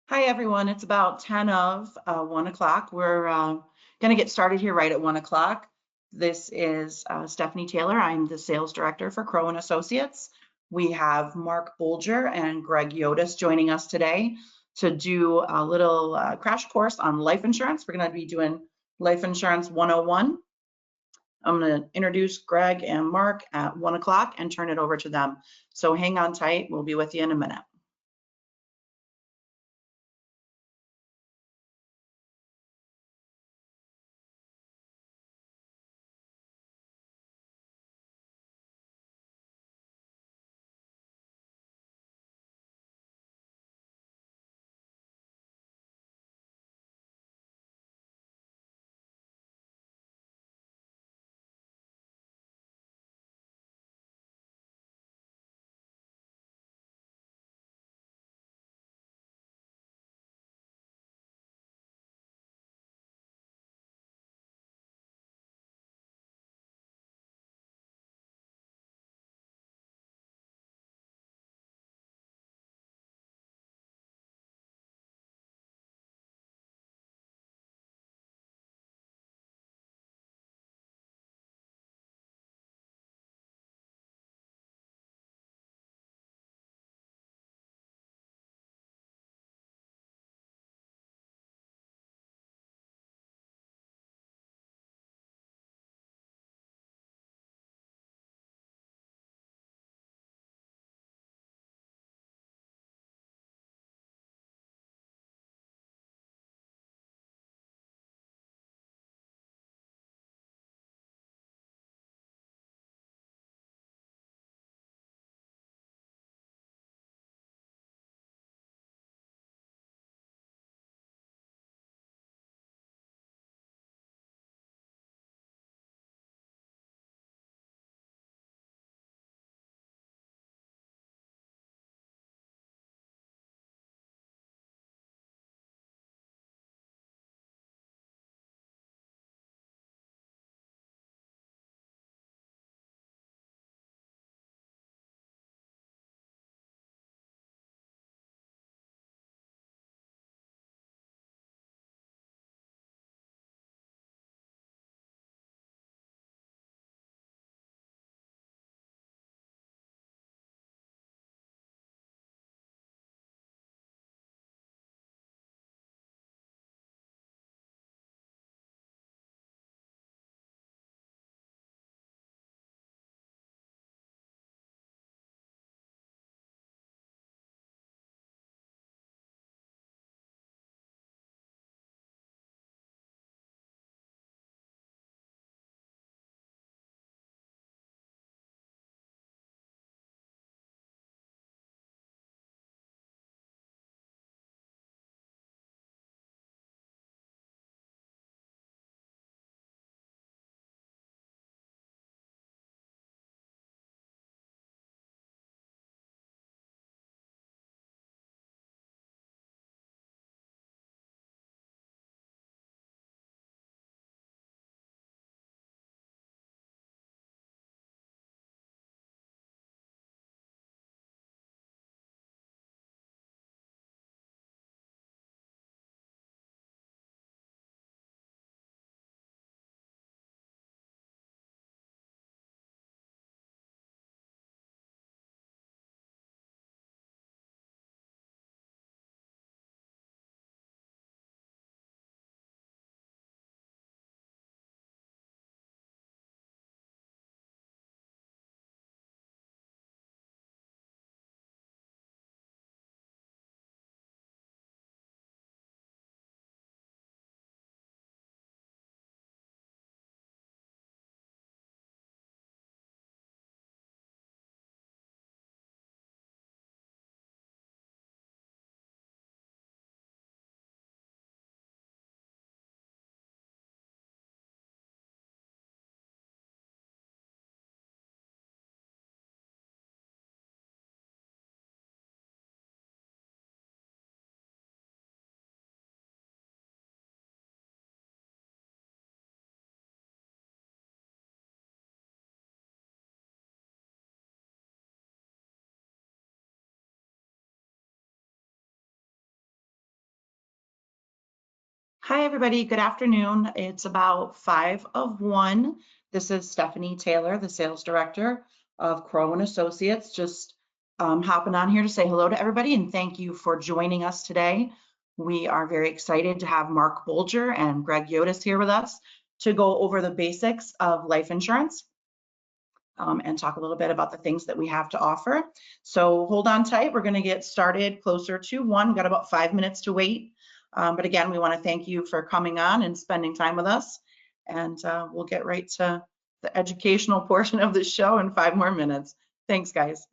Hi, everyone. It's about 10 of 1 o'clock. We're going to get started here right at 1 o'clock. This is Stephanie Taylor. I'm the sales director for Crowe and Associates. We have Mark Bolger and Greg Yotis joining us today to do a little crash course on life insurance. We're going to be doing Life Insurance 101. I'm going to introduce Greg and Mark at 1 o'clock and turn it over to them. So hang on tight. We'll be with you in a minute. Hi, everybody. Good afternoon. It's about 5 of 1. This is Stephanie Taylor, the sales director of Crowe and Associates. Just hopping on here to say hello to everybody and thank you for joining us today. We are very excited to have Mark Bolger and Greg Yotis here with us to go over the basics of life insurance. And talk a little bit about the things that we have to offer. So hold on tight. We're going to get started closer to 1. We've got about 5 minutes to wait. But again, we want to thank you for coming on and spending time with us. And we'll get right to the educational portion of the show in 5 more minutes. Thanks, guys.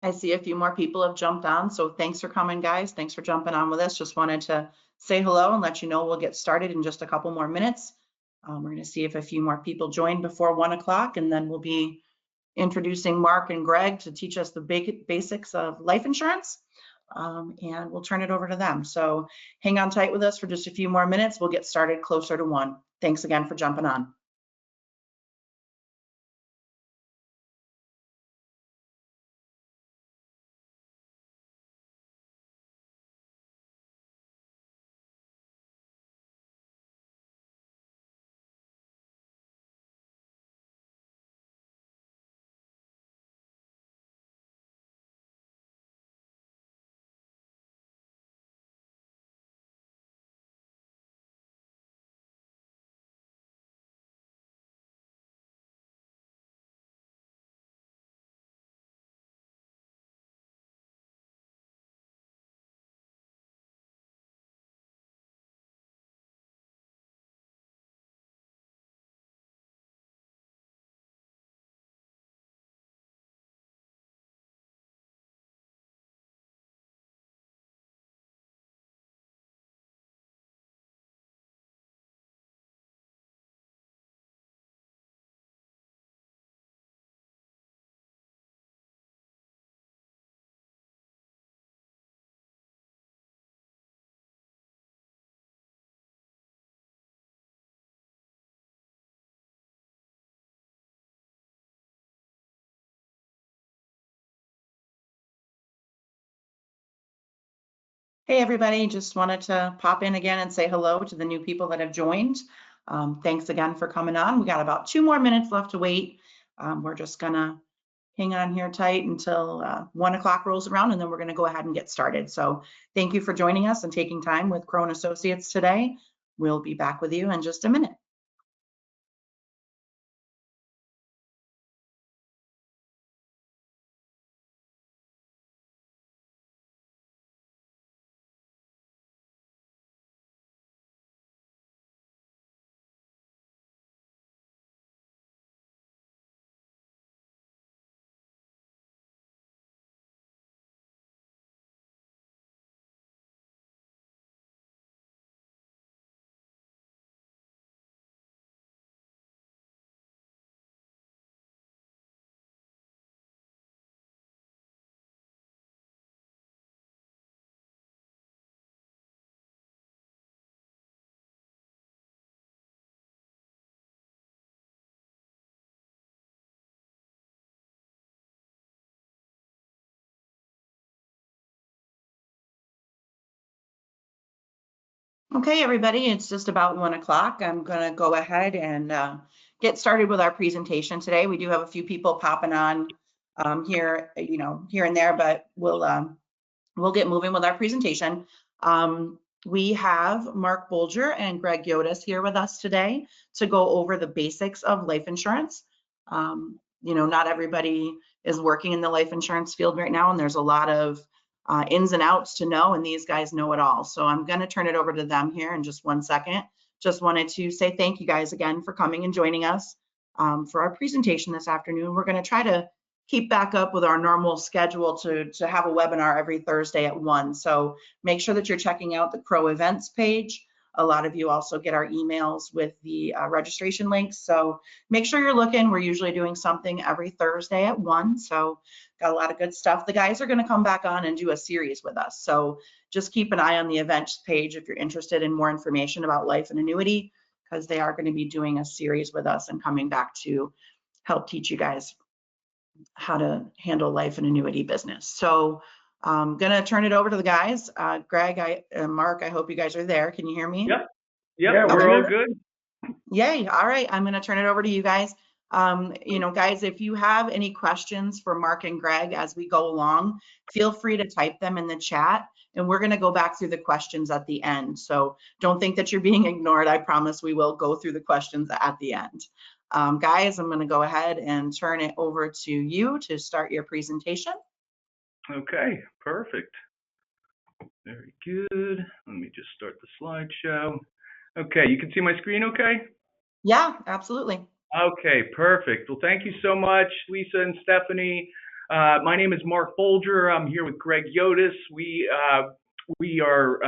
I see a few more people have jumped on, so thanks for coming, guys. Thanks for jumping on with us. Just wanted to say hello and let you know we'll get started in just a couple more minutes. We're going to see if a few more people join before 1 o'clock, and then we'll be introducing Mark and Greg to teach us the basics of life insurance. And we'll turn it over to them. So hang on tight with us for just a few more minutes. We'll get started closer to 1. Thanks again for jumping on. Hey, everybody, just wanted to pop in again and say hello to the new people that have joined. Thanks again for coming on. We got about 2 more minutes left to wait. We're just gonna hang on here tight until 1 o'clock rolls around, and then we're gonna go ahead and get started. So thank you for joining us and taking time with Crowe and Associates today. We'll be back with you in just a minute. Okay, everybody, it's just about 1 o'clock. I'm going to go ahead and get started with our presentation today. We do have a few people popping on here, here and there, but we'll get moving with our presentation. We have Mark Bolger and Greg Yotis here with us today to go over the basics of life insurance. Not everybody is working in the life insurance field right now, and there's a lot of ins and outs to know, and these guys know it all. So I'm going to turn it over to them here in just 1 second. Just wanted to say thank you guys again for coming and joining us for our presentation this afternoon. We're going to try to keep back up with our normal schedule to have a webinar every Thursday at 1. So make sure that you're checking out the Crowe events page. A lot of you also get our emails with the registration links. So make sure you're looking. We're usually doing something every Thursday at 1. So got a lot of good stuff. The guys are going to come back on and do a series with us. So just keep an eye on the events page if you're interested in more information about life and annuity, because they are going to be doing a series with us and coming back to help teach you guys how to handle life and annuity business. So I'm going to turn it over to the guys. Greg and Mark, I hope you guys are there. Can you hear me? Yep. Yeah, we're all good. Yay. All right. I'm going to turn it over to you guys. Guys, if you have any questions for Mark and Greg as we go along, feel free to type them in the chat, and we're going to go back through the questions at the end. So don't think that you're being ignored. I promise we will go through the questions at the end. Guys, I'm going to go ahead and turn it over to you to start your presentation. Okay, perfect. Very good. Let me just start the slideshow. Okay, you can see my screen okay? Yeah, absolutely. Okay, perfect. Well, thank you so much, Lisa and Stephanie. My name is Mark Bolger. I'm here with Greg Yotis. We are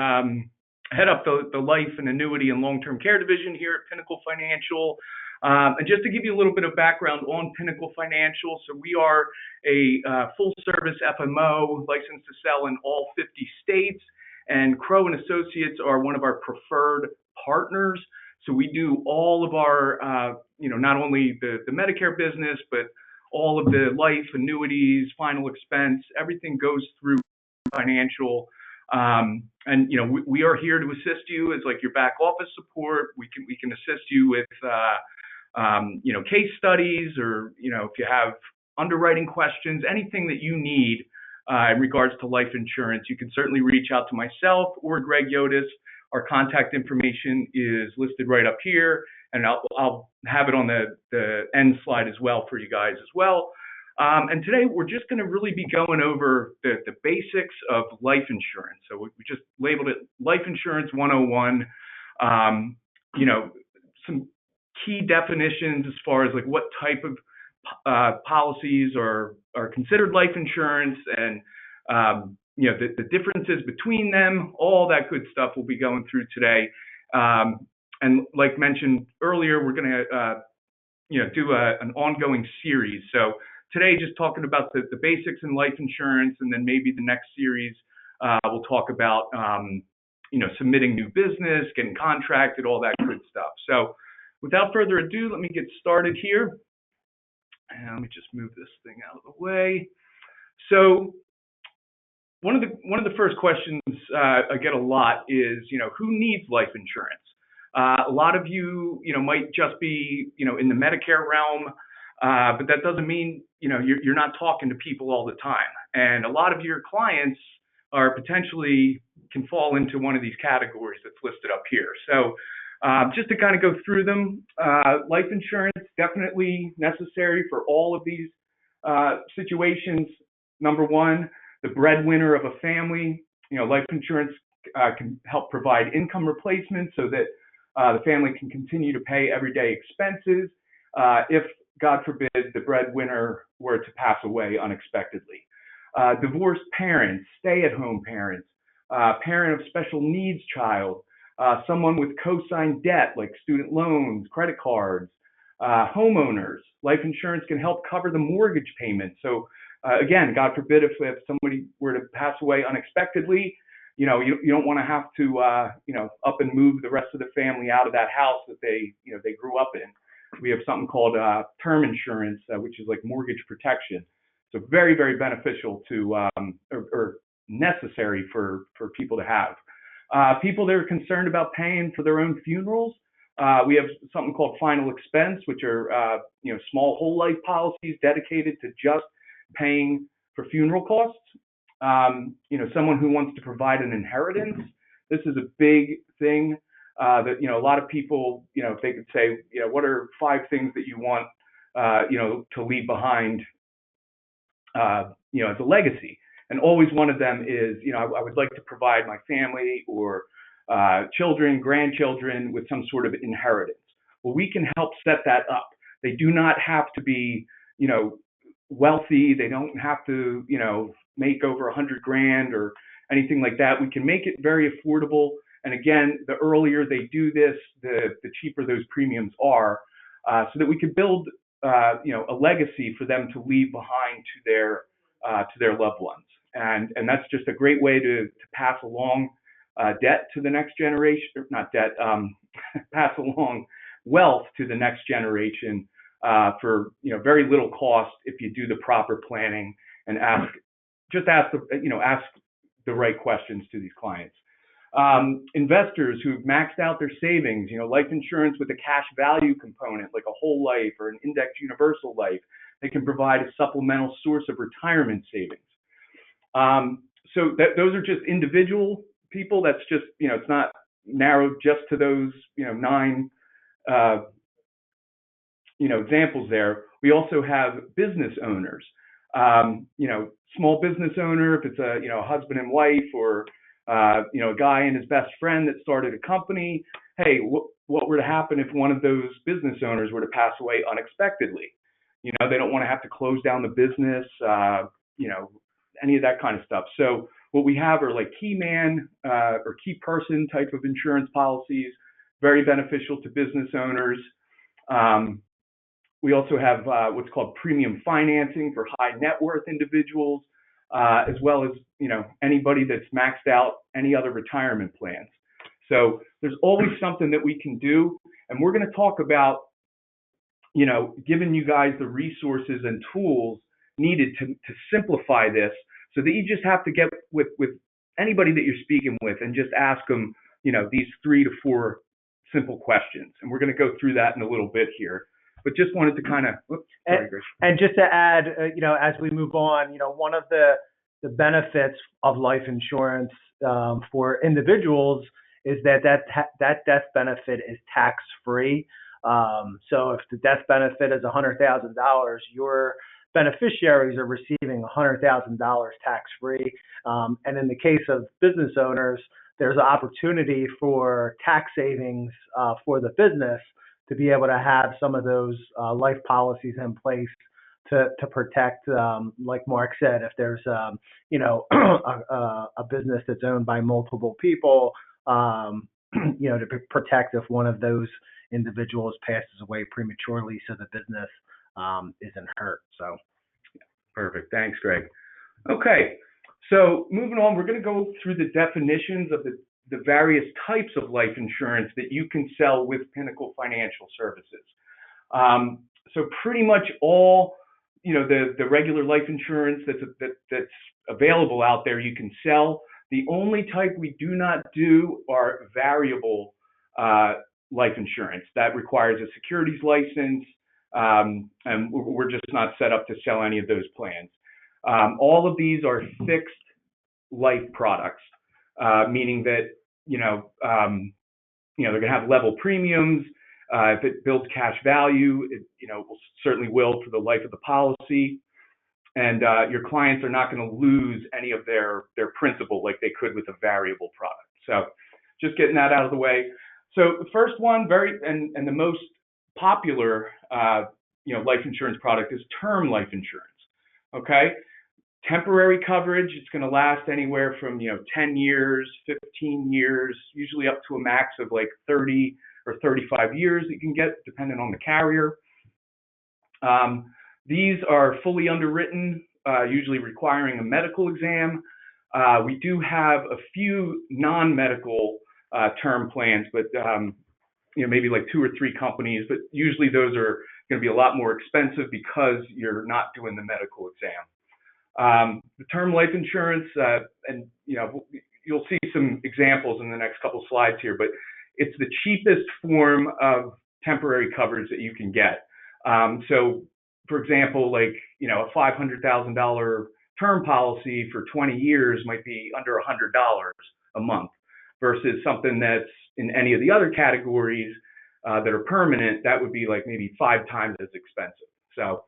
head up the life and annuity and long-term care division here at Pinnacle Financial. And just to give you a little bit of background on Pinnacle Financial, so we are a full-service FMO licensed to sell in all 50 states, and Crowe and Associates are one of our preferred partners. So we do all of our, not only the Medicare business, but all of the life, annuities, final expense, everything goes through financial. And we are here to assist you as like your back office support. We can assist you with case studies, or if you have underwriting questions, anything that you need in regards to life insurance, you can certainly reach out to myself or Greg Yotis. Our contact information is listed right up here, and I'll have it on the end slide as well for you guys as well. And today we're just going to really be going over the basics of life insurance. So we just labeled it Life Insurance 101. Some key definitions as far as like what type of policies are considered life insurance, and the differences between them, all that good stuff we'll be going through today. And like mentioned earlier, we're going to do an ongoing series. So today, just talking about the basics in life insurance, and then maybe the next series we'll talk about submitting new business, getting contracted, all that good stuff. So without further ado, let me get started here. And let me just move this thing out of the way. So one of the first questions I get a lot is, who needs life insurance? A lot of you, might just be, in the Medicare realm, but that doesn't mean, you're not talking to people all the time. And a lot of your clients are potentially can fall into one of these categories that's listed up here. So just to kind of go through them, life insurance, definitely necessary for all of these situations. Number one, the breadwinner of a family. Life insurance can help provide income replacement so that the family can continue to pay everyday expenses if, God forbid, the breadwinner were to pass away unexpectedly. Divorced parents, stay-at-home parents, parent of special needs child, someone with co-signed debt like student loans, credit cards, homeowners. Life insurance can help cover the mortgage payment. So again, God forbid, if somebody were to pass away unexpectedly, you don't want to have to up and move the rest of the family out of that house that they grew up in. We have something called term insurance, which is like mortgage protection. So very, very beneficial to or necessary for people to have. People that are concerned about paying for their own funerals, we have something called final expense, which are small whole life policies dedicated to just paying for funeral costs. Someone who wants to provide an inheritance. This is a big thing that a lot of people, if they could say, what are 5 things that you want, to leave behind, as a legacy. And always one of them is, I would like to provide my family or children, grandchildren with some sort of inheritance. Well, we can help set that up. They do not have to be, wealthy. They don't have to, make over $100,000 or anything like that. We can make it very affordable. And again, the earlier they do this, the cheaper those premiums are, so that we can build, a legacy for them to leave behind to their loved ones. And that's just a great way to pass along debt to the next generation, or not debt, pass along wealth to the next generation for very little cost if you do the proper planning and ask the right questions to these clients. Investors who've maxed out their savings, life insurance with a cash value component like a whole life or an index universal life, they can provide a supplemental source of retirement savings. So those are just individual people. That's just, it's not narrowed just to those, 9, examples there. We also have business owners, small business owner, if it's a, husband and wife, or, a guy and his best friend that started a company. Hey, what were to happen if one of those business owners were to pass away unexpectedly? They don't want to have to close down the business, any of that kind of stuff. So what we have are like key man or key person type of insurance policies, very beneficial to business owners. We also have what's called premium financing for high net worth individuals, as well as, anybody that's maxed out any other retirement plans. So there's always something that we can do. And we're going to talk about, giving you guys the resources and tools needed to simplify this, so that you just have to get with anybody that you're speaking with and just ask them, these 3 to 4 simple questions. And we're going to go through that in a little bit here. But just wanted to kind of, and just to add, as we move on, one of the benefits of life insurance for individuals is that death benefit is tax free. So if the death benefit is $100,000, your beneficiaries are receiving $100,000 tax free. And in the case of business owners, there's an opportunity for tax savings for the business to be able to have some of those life policies in place to protect, like Mark said, if there's a business that's owned by multiple people, to protect if one of those individuals passes away prematurely, so the business isn't hurt. So, perfect. Thanks, Greg. Okay, so moving on, we're going to go through the definitions of the various types of life insurance that you can sell with Pinnacle Financial Services. So pretty much all, the regular life insurance that's available out there, you can sell. The only type we do not do are variable life insurance. That requires a securities license, and we're just not set up to sell any of those plans. All of these are fixed life products, meaning that, they're going to have level premiums. If it builds cash value, it certainly will for the life of the policy. And your clients are not going to lose any of their principal like they could with a variable product. So just getting that out of the way. So the first one, and the most popular, life insurance product is term life insurance. Okay. Temporary coverage, it's going to last anywhere from, 10 years, 15 years, usually up to a max of like 30 or 35 years you can get, depending on the carrier. These are fully underwritten, usually requiring a medical exam. We do have a few non-medical term plans, but maybe like 2 or 3 companies, but usually those are going to be a lot more expensive because you're not doing the medical exam. The term life insurance, and you'll see some examples in the next couple slides here, but it's the cheapest form of temporary coverage that you can get. So, for example, like, a $500,000 term policy for 20 years might be under $100 a month versus something that's in any of the other categories that are permanent, that would be like maybe 5 times as expensive. So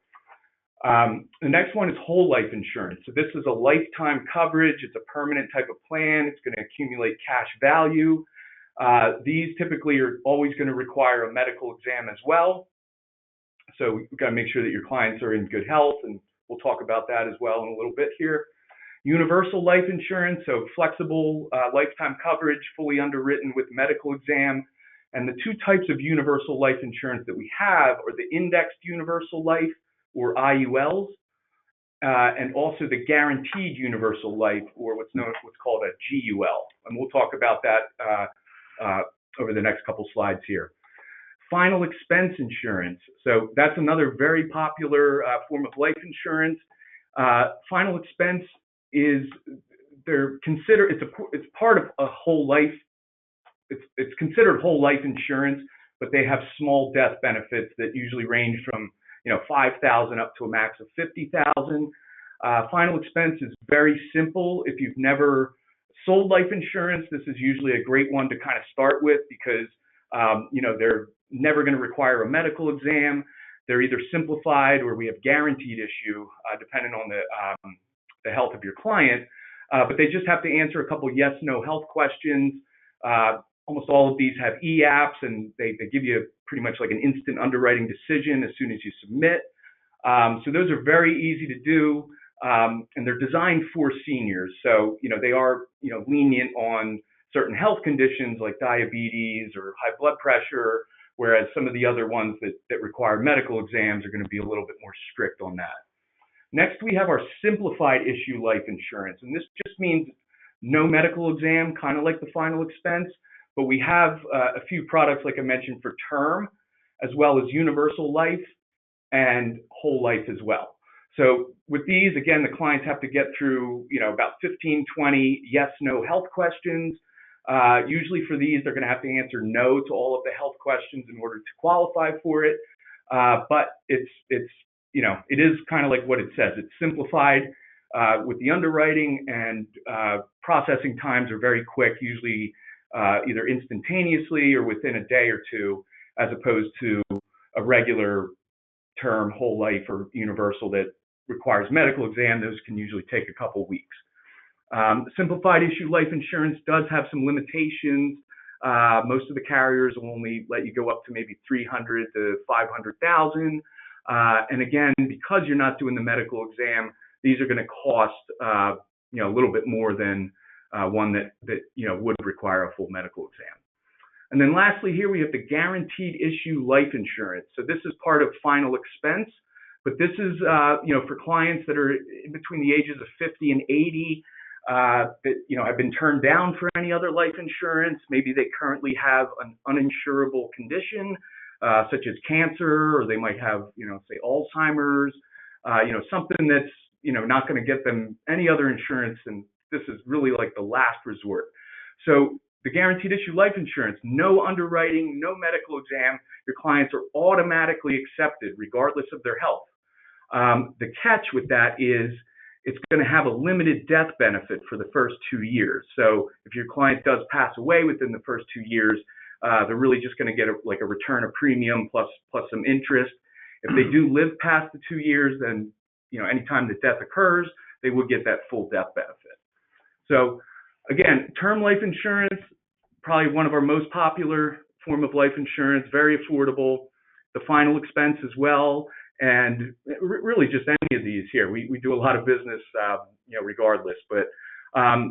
the next one is whole life insurance. So this is a lifetime coverage. It's a permanent type of plan. It's going to accumulate cash value. These typically are always going to require a medical exam as well. So we've got to make sure that your clients are in good health, and we'll talk about that as well in a little bit here. Universal life insurance, so flexible lifetime coverage, fully underwritten with medical exam. And the 2 types of universal life insurance that we have are the indexed universal life, or IULs, and also the guaranteed universal life, or what's called a GUL. And we'll talk about that over the next couple slides here. Final expense insurance. So that's another very popular form of life insurance. Final expense is it's part of a whole life. It's considered whole life insurance, but they have small death benefits that usually range from $5,000 up to a max of $50,000. Final expense is very simple. If you've never sold life insurance, this is usually a great one to kind of start with because they're never going to require a medical exam. They're either simplified or we have guaranteed issue, depending on the health of your client. But they just have to answer a couple yes/no health questions. Almost all of these have e-apps, and they give you pretty much like an instant underwriting decision as soon as you submit. So those are very easy to do, and they're designed for seniors. So they are lenient on certain health conditions like diabetes or high blood pressure, whereas some of the other ones that require medical exams are going to be a little bit more strict on that. Next, we have our simplified issue life insurance, and this just means no medical exam, kind of like the final expense, but we have a few products, like I mentioned, for term, as well as universal life and whole life as well. So with these, again, the clients have to get through, about 15, 20 yes/no health questions. Usually for these, they're going to have to answer no to all of the health questions in order to qualify for it. But it is kind of like what it says. It's simplified with the underwriting, and processing times are very quick, usually either instantaneously or within a day or two, as opposed to a regular term, whole life, or universal that requires medical exam. Those can usually take a couple weeks. Simplified issue life insurance does have some limitations. Most of the carriers will only let you go up to maybe $300,000 to $500,000. And again, because you're not doing the medical exam, these are going to cost a little bit more than one that would require a full medical exam. And then lastly, here we have the guaranteed issue life insurance. So this is part of final expense, but this is for clients that are in between the ages of 50 and 80 that have been turned down for any other life insurance. Maybe they currently have an uninsurable condition such as cancer, or they might have say Alzheimer's, something that's not going to get them any other insurance, and this is really like the last resort. So the guaranteed issue life insurance, no underwriting, no medical exam, your clients are automatically accepted regardless of their health. The catch with that is it's going to have a limited death benefit for the first 2 years. So if your client does pass away within the first 2 years, they're really just going to get a return of premium plus some interest. If they do live past the 2 years, then anytime that death occurs, they would get that full death benefit. So again, term life insurance, probably one of our most popular form of life insurance, very affordable. The final expense as well, and really just any of these here. We do a lot of business, regardless. But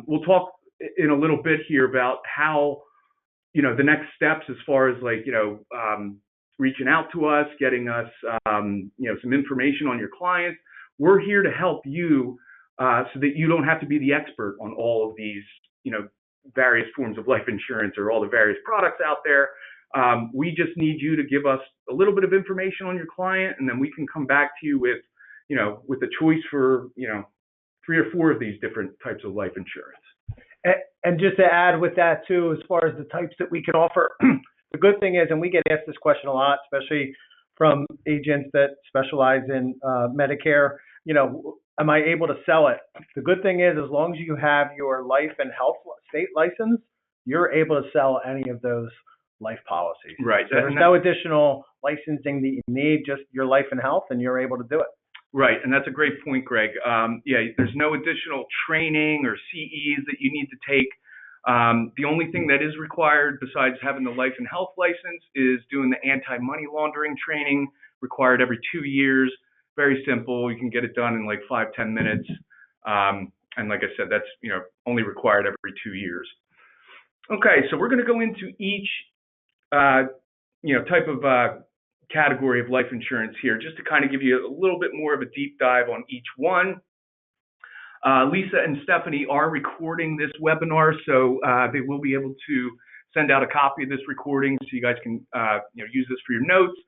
we'll talk in a little bit here about how the next steps as far as reaching out to us, getting us some information on your clients. We're here to help you so that you don't have to be the expert on all of these various forms of life insurance or all the various products out there. We just need you to give us a little bit of information on your client, and then we can come back to you with a choice for 3 or 4 of these different types of life insurance. And just to add with that too, as far as the types that we can offer, the good thing is, and we get asked this question a lot, especially from agents that specialize in Medicare, am I able to sell it? The good thing is, as long as you have your life and health state license, you're able to sell any of those life policies. Right. So there's no additional licensing that you need, just your life and health, and you're able to do it. Right, and that's a great point, Greg. Yeah, there's no additional training or CEs that you need to take. The only thing that is required besides having the life and health license is doing the anti-money laundering training, required every 2 years. Very simple. You can get it done in like 5-10 minutes. And like I said, that's only required every 2 years. Okay, so we're going to go into each type of category of life insurance here, just to kind of give you a little bit more of a deep dive on each one. Lisa and Stephanie are recording this webinar, so they will be able to send out a copy of this recording so you guys can use this for your notes.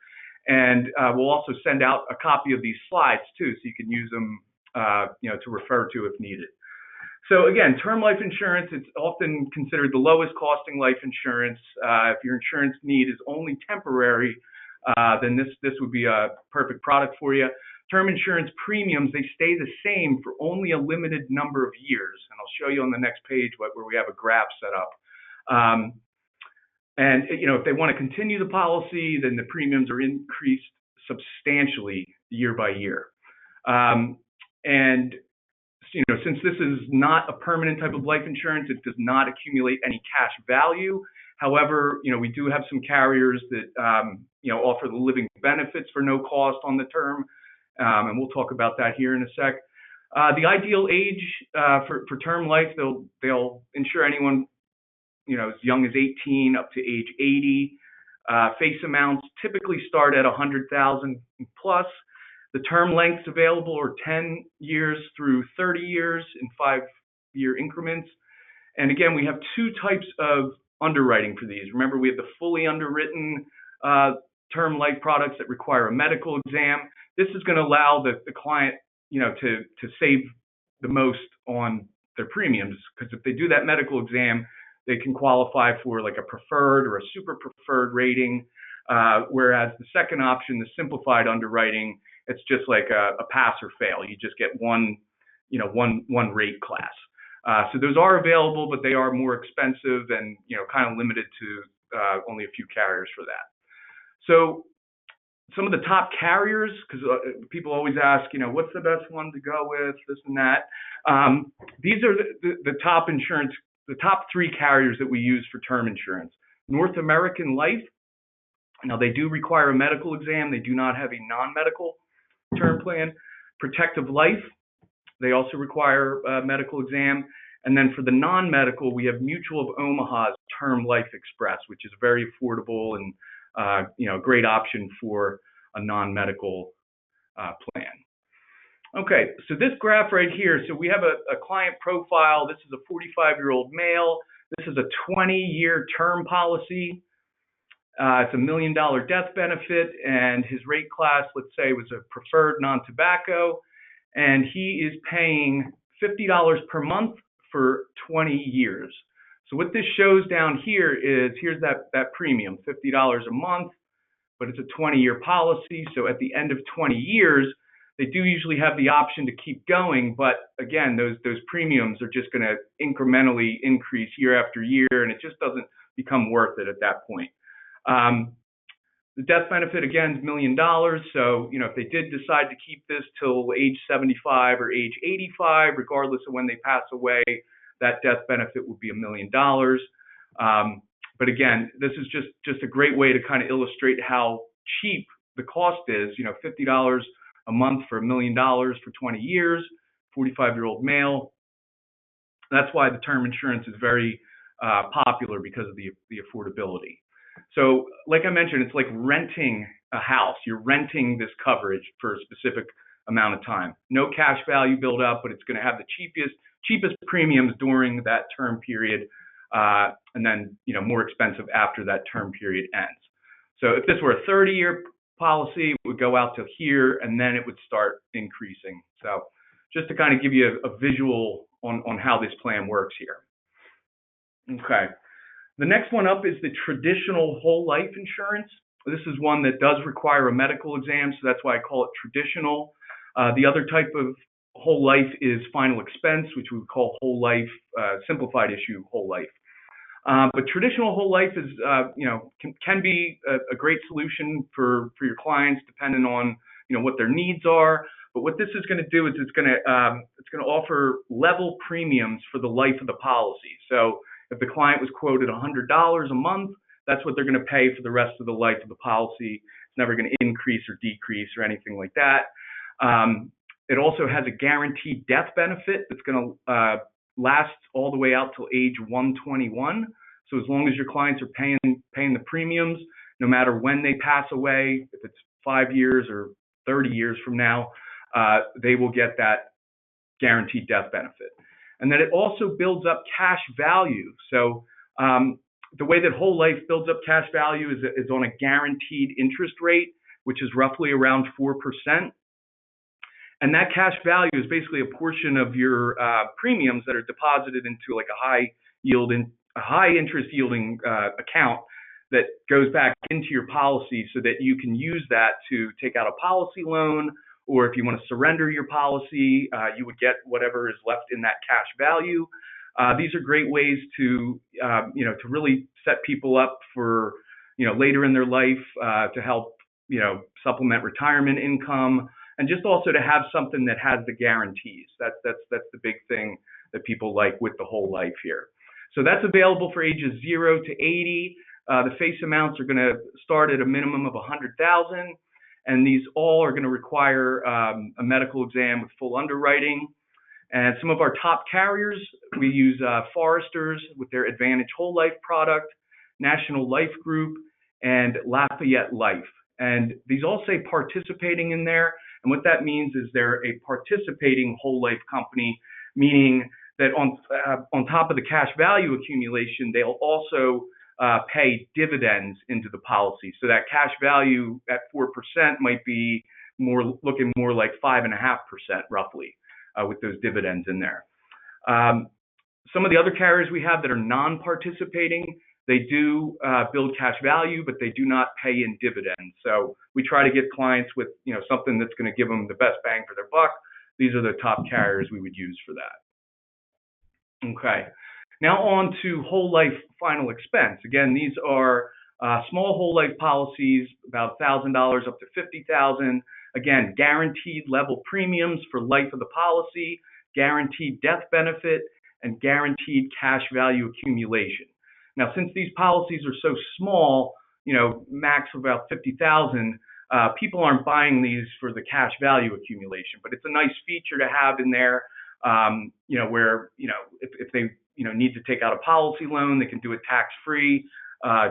And we'll also send out a copy of these slides too, so you can use them to refer to if needed. So again, term life insurance, it's often considered the lowest costing life insurance. If your insurance need is only temporary, then this would be a perfect product for you. Term insurance premiums, they stay the same for only a limited number of years. And I'll show you on the next page where we have a graph set up. And if they want to continue the policy, then the premiums are increased substantially year by year. And since this is not a permanent type of life insurance, it does not accumulate any cash value. However, we do have some carriers that offer the living benefits for no cost on the term, and we'll talk about that here in a sec. The ideal age for term life, they'll insure anyone as young as 18 up to age 80. Face amounts typically start at 100,000 plus. The term lengths available are 10 years through 30 years in 5-year increments. And again, we have two types of underwriting for these. Remember, we have the fully underwritten term life products that require a medical exam. This is going to allow the client, to save the most on their premiums, because if they do that medical exam, they can qualify for like a preferred or a super preferred rating. Whereas the second option, the simplified underwriting, it's just like a pass or fail. You just get one rate class. So those are available, but they are more expensive and kind of limited to only a few carriers for that. So some of the top carriers, because people always ask, what's the best one to go with, this and that. These are the top insurance, the top 3 carriers that we use for term insurance. North American Life. Now they do require a medical exam. They do not have a non-medical term plan. Protective Life. They also require a medical exam. And then for the non-medical, we have Mutual of Omaha's Term Life Express, which is very affordable and a great option for a non-medical plan. Okay, so this graph right here, so we have a client profile. This is a 45-year-old male. This is a 20-year term policy. It's $1 million death benefit, and his rate class, let's say, was a preferred non-tobacco, and he is paying $50 per month for 20 years. So what this shows down here is, here's that premium, $50 a month, but it's a 20-year policy. So at the end of 20 years, they do usually have the option to keep going, but again, those premiums are just going to incrementally increase year after year, and it just doesn't become worth it at that point. The death benefit, again, is $1 million. So, if they did decide to keep this till age 75 or age 85, regardless of when they pass away, that death benefit would be $1 million. But again, this is just a great way to kind of illustrate how cheap the cost is. $50 a month for $1 million for 20 years, 45-year-old male. That's why the term insurance is very popular, because of the affordability. So like I mentioned, it's like renting a house. You're renting this coverage for a specific amount of time. No cash value build up, but it's going to have the cheapest premiums during that term period, and then more expensive after that term period ends. So if this were a 30-year policy, it would go out to here, and then it would start increasing. So just to kind of give you a visual on how this plan works here. Okay. The next one up is the traditional whole life insurance. This is one that does require a medical exam, so that's why I call it traditional. The other type of whole life is final expense, which we would call whole life, simplified issue whole life. But traditional whole life is, can be a great solution for your clients, depending on what their needs are. But what this is going to do is it's going to offer level premiums for the life of the policy. So if the client was quoted $100 a month, that's what they're going to pay for the rest of the life of the policy. It's never going to increase or decrease or anything like that. It also has a guaranteed death benefit that's going to last all the way out till age 121. So as long as your clients are paying the premiums, no matter when they pass away, if it's 5 years or 30 years from now, they will get that guaranteed death benefit. And then it also builds up cash value. So the way that whole life builds up cash value is on a guaranteed interest rate, which is roughly around 4%. And that cash value is basically a portion of your premiums that are deposited into like a high interest yielding account that goes back into your policy, so that you can use that to take out a policy loan, or if you want to surrender your policy, you would get whatever is left in that cash value. These are great ways to to really set people up for later in their life, to help supplement retirement income, and just also to have something that has the guarantees. That's the big thing that people like with the whole life here. So that's available for ages 0 to 80. The face amounts are going to start at a minimum of $100,000, and these all are going to require a medical exam with full underwriting. And some of our top carriers, we use Foresters with their Advantage Whole Life product, National Life Group, and Lafayette Life. And these all say participating in there. And what that means is they're a participating whole life company, meaning that on top of the cash value accumulation, they'll also pay dividends into the policy. So that cash value at 4% might be looking more like 5.5% roughly, with those dividends in there. Some of the other carriers we have that are non-participating, they do build cash value, but they do not pay in dividends. So we try to get clients with something that's going to give them the best bang for their buck. These are the top carriers we would use for that. Okay. Now on to whole life final expense. Again, these are small whole life policies, about $1,000 up to $50,000. Again, guaranteed level premiums for life of the policy, guaranteed death benefit, and guaranteed cash value accumulation. Now, since these policies are so small, max of about $50,000, people aren't buying these for the cash value accumulation, but it's a nice feature to have in there, where, if they, need to take out a policy loan, they can do it tax-free,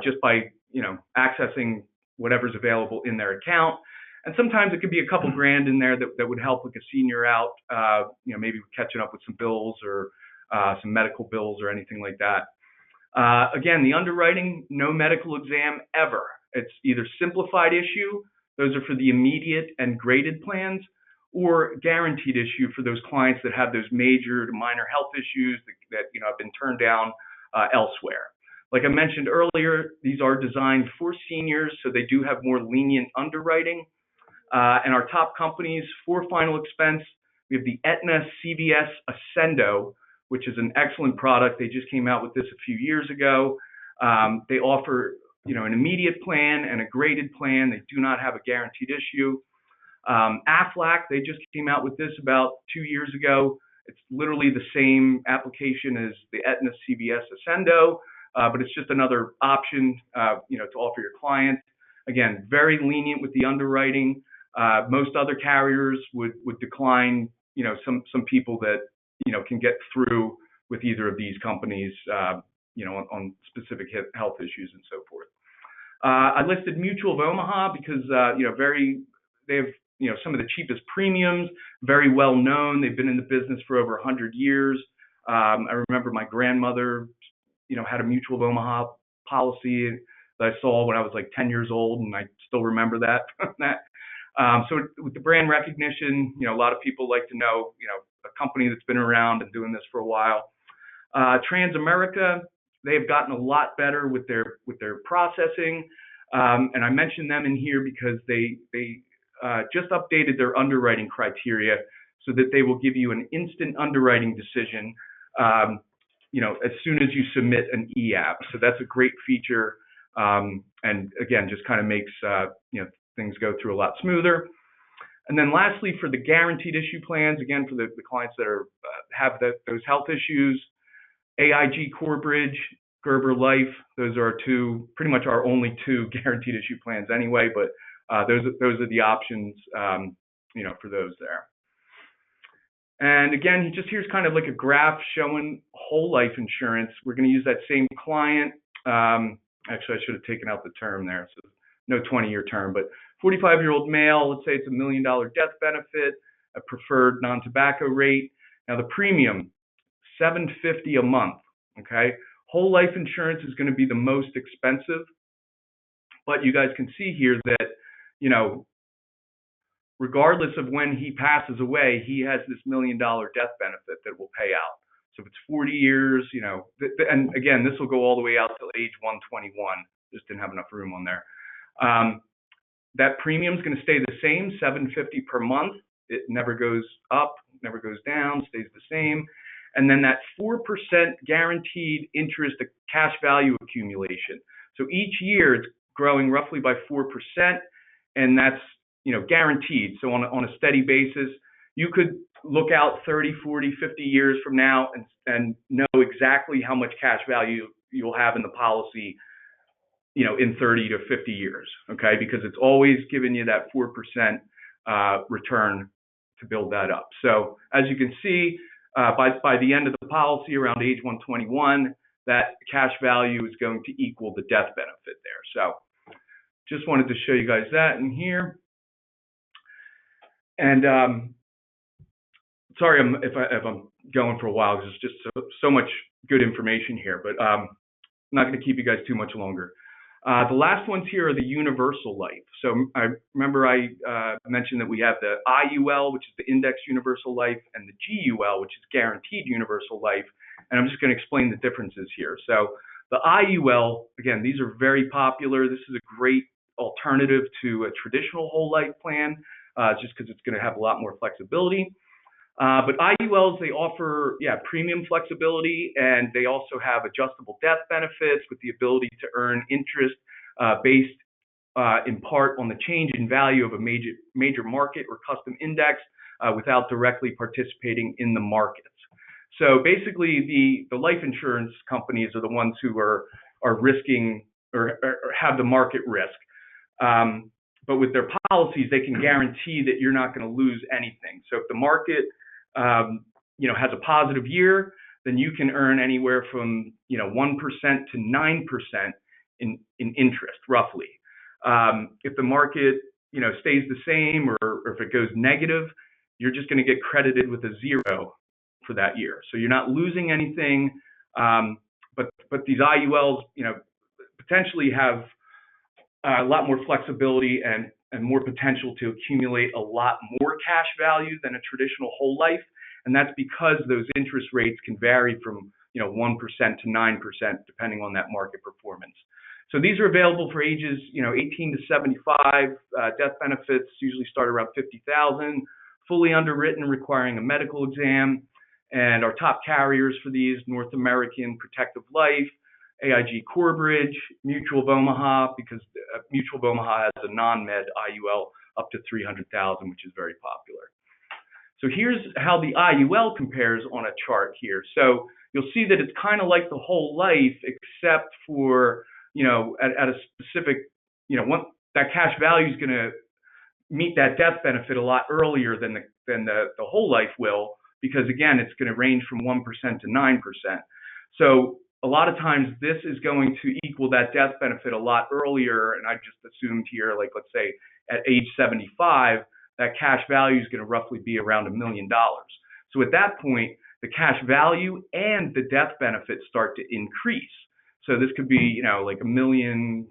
just by, accessing whatever's available in their account. And sometimes it could be a couple grand in there that would help like a senior out, maybe catching up with some bills or some medical bills or anything like that. Again, the underwriting, no medical exam ever. It's either simplified issue, those are for the immediate and graded plans, or guaranteed issue for those clients that have those major to minor health issues that have been turned down elsewhere. Like I mentioned earlier, these are designed for seniors, so they do have more lenient underwriting. And our top companies for final expense, we have the Aetna CVS Ascendo, which is an excellent product. They just came out with this a few years ago. They offer, an immediate plan and a graded plan. They do not have a guaranteed issue. Aflac, they just came out with this about 2 years ago. It's literally the same application as the Aetna CVS Ascendo, but it's just another option, to offer your clients. Again, very lenient with the underwriting. Most other carriers would decline, some people that, can get through with either of these companies, on specific health issues and so forth. I listed Mutual of Omaha because, they have, some of the cheapest premiums, very well known. They've been in the business for over 100 years. I remember my grandmother, had a Mutual of Omaha policy that I saw when I was like 10 years old, and I still remember that. So with the brand recognition, a lot of people like to know, a company that's been around and doing this for a while. Transamerica, they have gotten a lot better with their processing. And I mentioned them in here because they just updated their underwriting criteria so that they will give you an instant underwriting decision, as soon as you submit an e-app. So that's a great feature. And again, just kind of makes, things go through a lot smoother. And then lastly, for the guaranteed issue plans, again, for the clients that have those health issues, AIG Corebridge, Gerber Life, those are pretty much our only two guaranteed issue plans anyway, but those are the options, for those there. And again, here's kind of like a graph showing whole life insurance. We're going to use that same client. Actually, I should have taken out the term there. So no 20-year term, but 45-year-old male, let's say it's $1 million death benefit, a preferred non-tobacco rate. Now the premium, $750 a month, okay? Whole life insurance is going to be the most expensive, but you guys can see here that, regardless of when he passes away, he has this $1 million death benefit that will pay out. So if it's 40 years, and again, this will go all the way out till age 121. Just didn't have enough room on there. That premium is going to stay the same, $750 per month. It never goes up, never goes down, stays the same. And then that 4% guaranteed interest cash value accumulation. So each year it's growing roughly by 4%, and that's guaranteed. So on a steady basis, you could look out 30, 40, 50 years from now and know exactly how much cash value you'll have in the policy, in 30 to 50 years, okay? Because it's always giving you that 4% return to build that up. So as you can see, by the end of the policy, around age 121, that cash value is going to equal the death benefit there. So just wanted to show you guys that in here. And sorry if I'm going for a while, because there's just so much good information here, but I'm not going to keep you guys too much longer. The last ones here are the universal life. So I remember I mentioned that we have the IUL, which is the Index Universal Life, and the GUL, which is Guaranteed Universal Life. And I'm just going to explain the differences here. So the IUL, again, these are very popular. This is a great alternative to a traditional whole life plan, just because it's going to have a lot more flexibility. But IULs, they offer, premium flexibility, and they also have adjustable death benefits with the ability to earn interest based in part on the change in value of a major market or custom index without directly participating in the markets. So basically, the life insurance companies are the ones who are risking or have the market risk. But with their policies, they can guarantee that you're not going to lose anything. So if the market has a positive year, then you can earn anywhere from 1% to 9% in interest, roughly. If the market stays the same, or if it goes negative, you're just going to get credited with a 0 for that year. So you're not losing anything. But these IULs, potentially have a lot more flexibility and more potential to accumulate a lot more cash value than a traditional whole life. And that's because those interest rates can vary from 1% to 9% depending on that market performance. So these are available for ages 18 to 75. Death benefits usually start around $50,000, fully underwritten, requiring a medical exam. And our top carriers for these: North American Protective Life, AIG Corebridge, Mutual of Omaha, because Mutual of Omaha has a non-med IUL up to $300,000, which is very popular. So here's how the IUL compares on a chart here. So you'll see that it's kind of like the whole life, except for, at a specific, that cash value is going to meet that death benefit a lot earlier than the whole life will, because again, it's going to range from 1% to 9%. So a lot of times this is going to equal that death benefit a lot earlier. And I just assumed here, like, let's say at age 75, that cash value is going to roughly be around $1 million. So at that point, the cash value and the death benefit start to increase. So this could be, like $1 million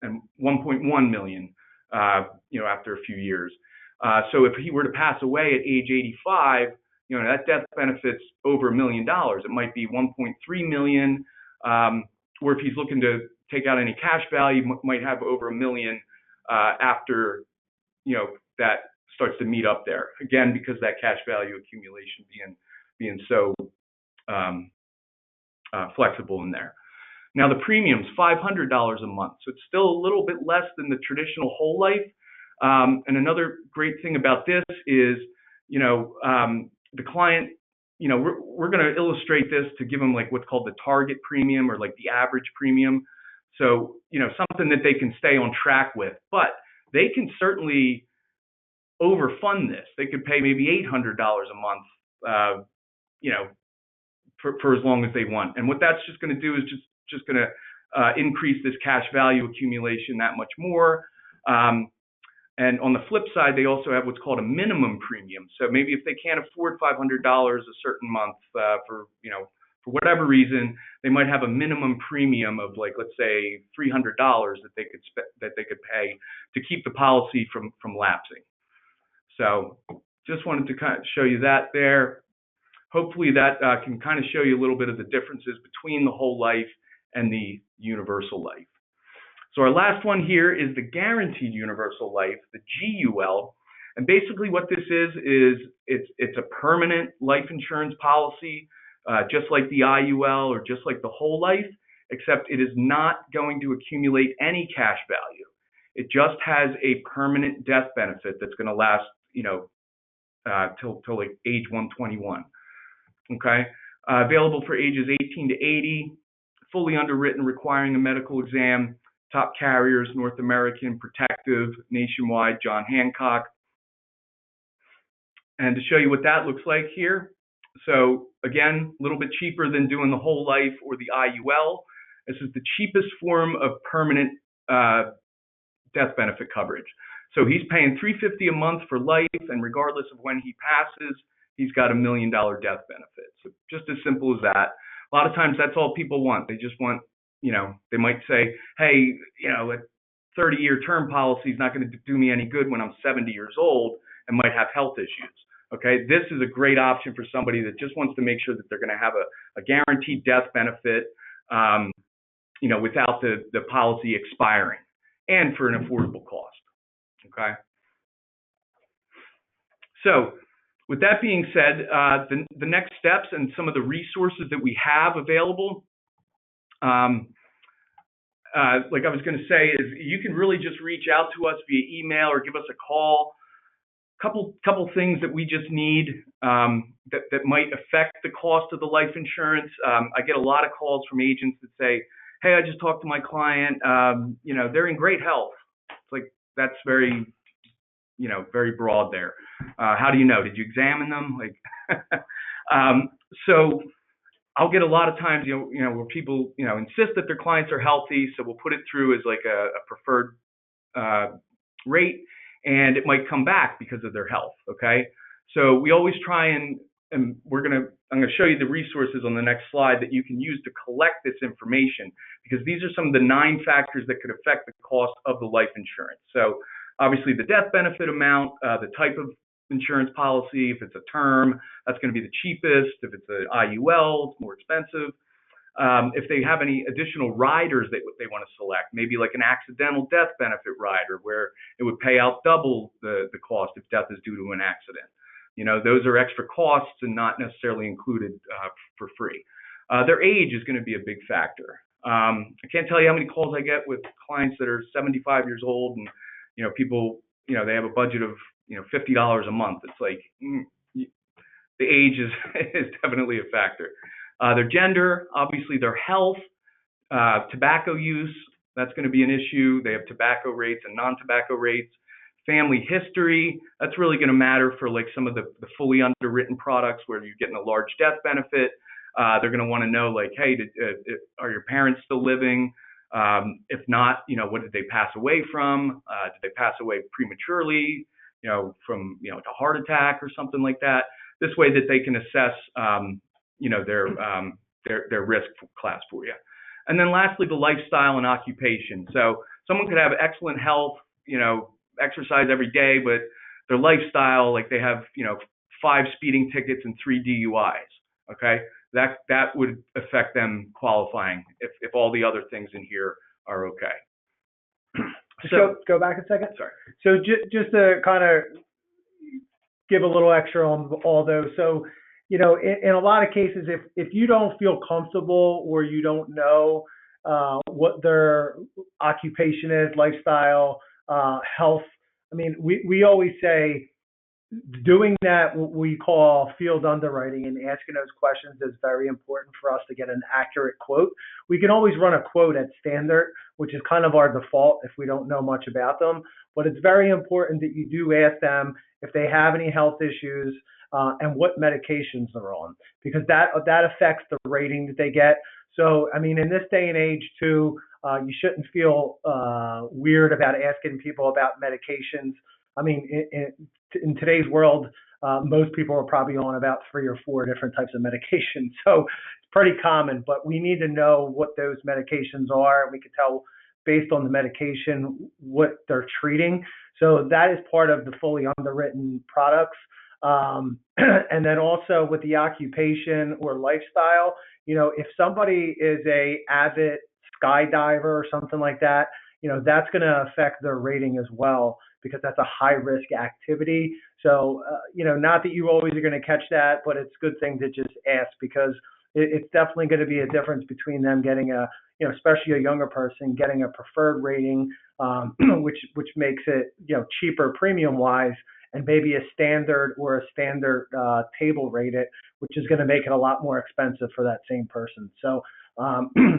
and 1.1 million, after a few years. So if he were to pass away at age 85, that death benefit's over $1 million. It might be 1.3 million, or if he's looking to take out any cash value, might have over $1 million after, that starts to meet up there. Again, because that cash value accumulation being so flexible in there. Now the premium's $500 a month, so it's still a little bit less than the traditional whole life. And another great thing about this is, the client, we're going to illustrate this to give them like what's called the target premium or like the average premium. So, something that they can stay on track with, but they can certainly overfund this. They could pay maybe $800 a month, for as long as they want. And what that's just going to do is just going to increase this cash value accumulation that much more. And on the flip side, they also have what's called a minimum premium. So maybe if they can't afford $500 a certain month for whatever reason, they might have a minimum premium of like, let's say $300 that they could pay to keep the policy from lapsing. So just wanted to kind of show you that there. Hopefully that can kind of show you a little bit of the differences between the whole life and the universal life. So our last one here is the guaranteed universal life, the GUL. And basically what this is it's a permanent life insurance policy, just like the IUL or just like the whole life, except it is not going to accumulate any cash value. It just has a permanent death benefit that's going to last, till like age 121. Okay. Available for ages 18 to 80, fully underwritten, requiring a medical exam. Top carriers: North American, Protective, Nationwide, John Hancock. And to show you what that looks like here. So again, a little bit cheaper than doing the whole life or the IUL. This is the cheapest form of permanent death benefit coverage. So he's paying $350 a month for life, and regardless of when he passes, he's got $1 million death benefit. So just as simple as that. A lot of times that's all people want. They just want, they might say, hey, a 30-year term policy is not going to do me any good when I'm 70 years old and might have health issues. Okay, this is a great option for somebody that just wants to make sure that they're going to have a guaranteed death benefit, without the policy expiring, and for an affordable cost. Okay. So with that being said, the next steps and some of the resources that we have available, like I was going to say, is you can really just reach out to us via email or give us a call. Couple things that we just need that might affect the cost of the life insurance. I get a lot of calls from agents that say, hey, I just talked to my client, they're in great health. It's like, that's very, very broad there. How do you know? Did you examine them? So I'll get a lot of times, where people, insist that their clients are healthy. So we'll put it through as like a preferred rate, and it might come back because of their health. Okay. So we always try and I'm going to show you the resources on the next slide that you can use to collect this information, because these are some of the 9 factors that could affect the cost of the life insurance. So obviously the death benefit amount, the type of insurance policy. If it's a term, that's going to be the cheapest. If it's an IUL, it's more expensive. If they have any additional riders that they want to select, maybe like an accidental death benefit rider where it would pay out double the cost if death is due to an accident. Those are extra costs and not necessarily included for free. Their age is going to be a big factor. I can't tell you how many calls I get with clients that are 75 years old and, people, they have a budget of, $50 a month. It's like, the age is definitely a factor. Their gender, obviously their health, tobacco use, that's going to be an issue. They have tobacco rates and non-tobacco rates. Family history, that's really going to matter for like some of the fully underwritten products where you're getting a large death benefit. They're going to want to know, like, hey, are your parents still living? If not, what did they pass away from? Did they pass away prematurely, from, a heart attack or something like that? This way that they can assess, their risk class for you. And then lastly, the lifestyle and occupation. So someone could have excellent health, exercise every day, but their lifestyle, like they have, 5 speeding tickets and 3 DUIs. Okay. that would affect them qualifying if all the other things in here are okay. So go back a second. Sorry. So just to kind of give a little extra on all those. So, in a lot of cases, if you don't feel comfortable or you don't know what their occupation is, lifestyle, health, I mean, we always say doing that, what we call field underwriting, and asking those questions is very important for us to get an accurate quote. We can always run a quote at standard, which is kind of our default if we don't know much about them. But it's very important that you do ask them if they have any health issues and what medications they're on, because that affects the rating that they get. So, I mean, in this day and age, too, you shouldn't feel weird about asking people about medications. I mean, in today's world, most people are probably on about 3 or 4 different types of medications. So it's pretty common, but we need to know what those medications are. We can tell based on the medication what they're treating. So that is part of the fully underwritten products. And then also with the occupation or lifestyle, if somebody is a avid skydiver or something like that, that's going to affect their rating as well, because that's a high risk activity. So, not that you always are going to catch that, but it's a good thing to just ask, because it's definitely going to be a difference between them getting especially a younger person getting a preferred rating, which makes it, cheaper premium wise, and maybe a standard table rated, which is going to make it a lot more expensive for that same person. So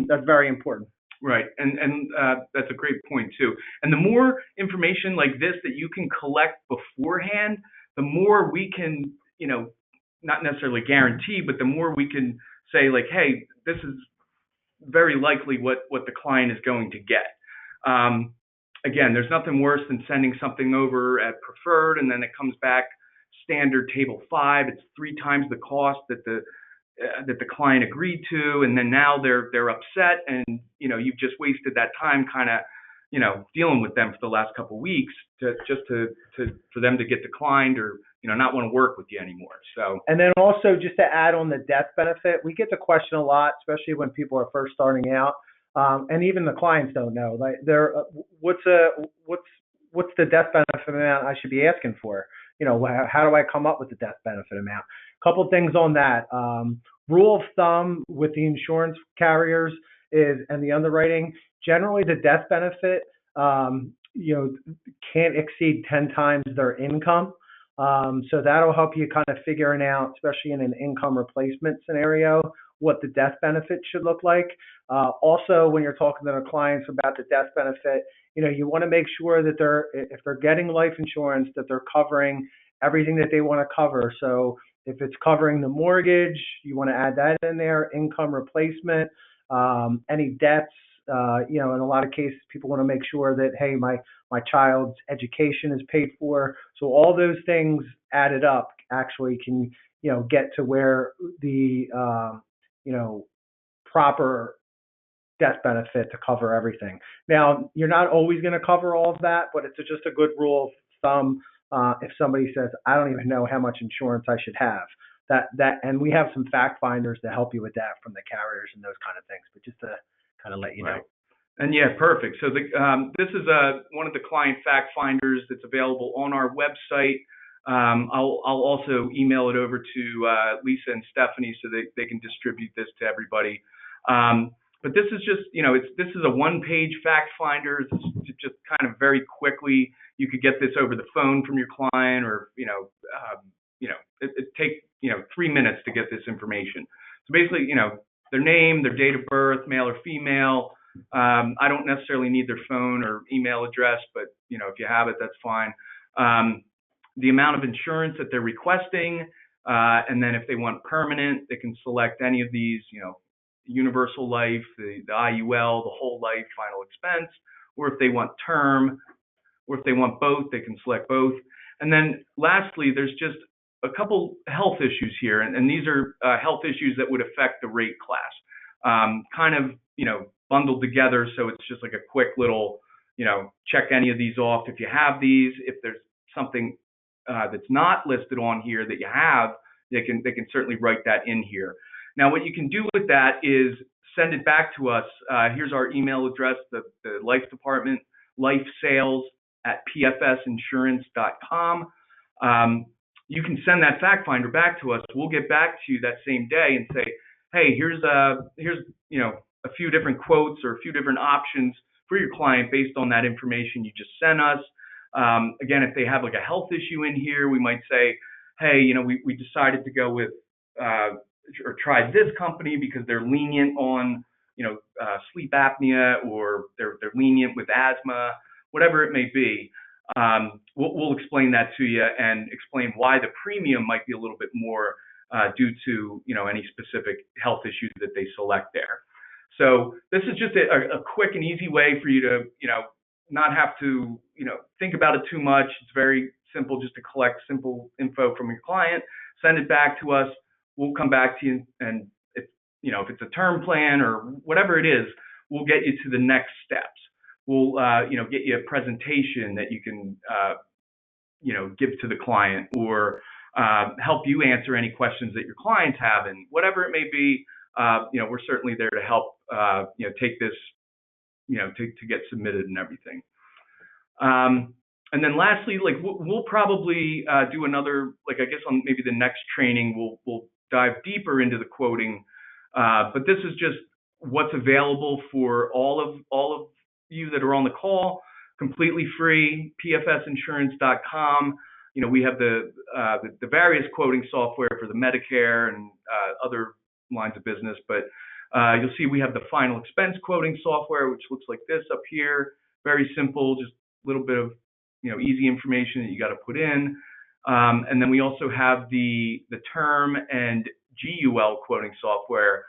that's very important. Right, and that's a great point too. And the more information like this that you can collect beforehand, the more we can, not necessarily guarantee, but the more we can say like, hey, this is very likely what the client is going to get. Again, there's nothing worse than sending something over at preferred and then it comes back standard table 5. It's 3 times the cost that the client agreed to, and then now they're upset, and you've just wasted that time kind of dealing with them for the last couple of weeks for them to get declined or not want to work with you anymore. So, and then also just to add on the death benefit, we get the question a lot, especially when people are first starting out, and even the clients don't know, like what's the death benefit amount I should be asking for? How do I come up with the death benefit amount? Couple things on that. Rule of thumb with the insurance carriers and the underwriting, generally the death benefit, can't exceed 10 times their income. So that'll help you kind of figuring out, especially in an income replacement scenario, what the death benefit should look like. Also, when you're talking to the clients about the death benefit, you want to make sure that if they're getting life insurance, that they're covering everything that they want to cover. So if it's covering the mortgage, you want to add that in there, income replacement, any debts. In a lot of cases, people want to make sure that, hey, my child's education is paid for. So all those things added up actually can, get to where the, proper death benefit to cover everything. Now, you're not always going to cover all of that, but it's just a good rule of thumb. If somebody says, I don't even know how much insurance I should have, and we have some fact finders to help you with that from the carriers and those kind of things, but just to kind of let you know. And yeah, perfect. So this is one of the client fact finders that's available on our website. I'll also email it over to Lisa and Stephanie so they can distribute this to everybody. But this is just, this is a one-page fact finder. It's just kind of very quickly, you could get this over the phone from your client, or it take 3 minutes to get this information. So basically, their name, their date of birth, male or female. I don't necessarily need their phone or email address, but if you have it, that's fine. The amount of insurance that they're requesting, and then if they want permanent, they can select any of these, universal life, the IUL, the whole life, final expense, or if they want term, or if they want both, they can select both. And then lastly, there's just a couple health issues here, and these are health issues that would affect the rate class, kind of, bundled together. So it's just like a quick little, check any of these off if you have these. If there's something that's not listed on here that you have, they can certainly write that in here. Now, what you can do with that is send it back to us. Here's our email address, the life department, lifesales@pfsinsurance.com. You can send that fact finder back to us. We'll get back to you that same day and say, hey, here's a few different quotes or a few different options for your client based on that information you just sent us. Again, if they have like a health issue in here, we might say, hey, we decided to go with or try this company because they're lenient on sleep apnea, or they're lenient with asthma, whatever it may be. We'll explain that to you and explain why the premium might be a little bit more due to any specific health issues that they select there. So this is just a quick and easy way for you to not have to think about it too much. It's very simple just to collect simple info from your client, send it back to us. We'll come back to you, and if it's a term plan or whatever it is, we'll get you to the next steps. We'll get you a presentation that you can give to the client, or help you answer any questions that your clients have, and whatever it may be. We're certainly there to help take this to get submitted and everything. And then lastly, we'll probably do another, I guess on maybe the next training, we'll dive deeper into the quoting. But this is just what's available for all of you that are on the call, completely free, pfsinsurance.com. We have the various quoting software for the Medicare and other lines of business, but you'll see we have the final expense quoting software, which looks like this up here. Very simple, just a little bit of easy information that you got to put in. And then we also have the term and GUL quoting software,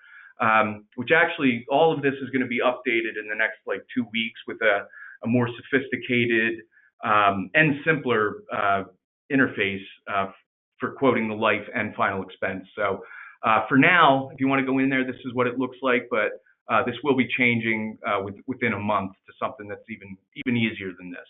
which actually all of this is going to be updated in the next 2 weeks with a more sophisticated and simpler interface for quoting the life and final expense. So for now, if you want to go in there, this is what it looks like, but this will be changing within a month to something that's even easier than this.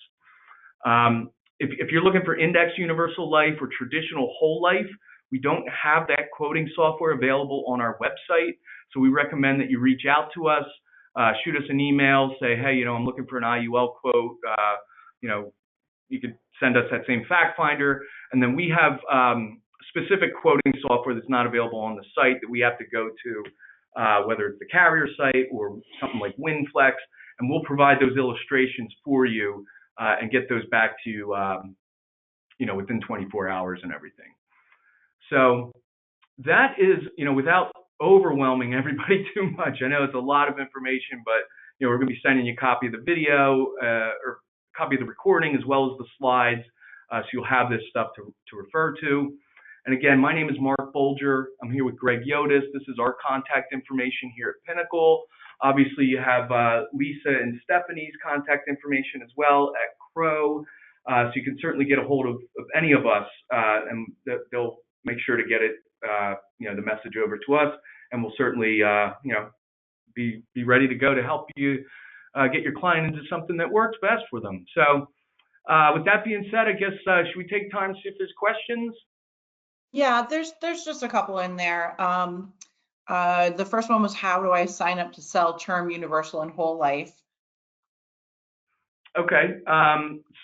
If you're looking for index universal life or traditional whole life, we don't have that quoting software available on our website. So we recommend that you reach out to us, shoot us an email, say, hey, I'm looking for an IUL quote. You could send us that same fact finder. And then we have specific quoting software that's not available on the site that we have to go to, whether it's the carrier site or something like WinFlex, and we'll provide those illustrations for you and get those back to you, within 24 hours and everything. So that is, without overwhelming everybody too much. I know it's a lot of information, but we're going to be sending you a copy of the video or a copy of the recording as well as the slides, so you'll have this stuff to refer to. And again, my name is Mark Bolger. I'm here with Greg Yotis. This is our contact information here at Pinnacle. Obviously, you have Lisa and Stephanie's contact information as well at Crowe. So you can certainly get a hold of any of us, and they'll make sure to get it, the message over to us, and we'll certainly, be ready to go to help you get your client into something that works best for them. So with that being said, I guess, should we take time to see if there's questions? Yeah, there's just a couple in there. The first one was, how do I sign up to sell term, universal, and whole life? Okay.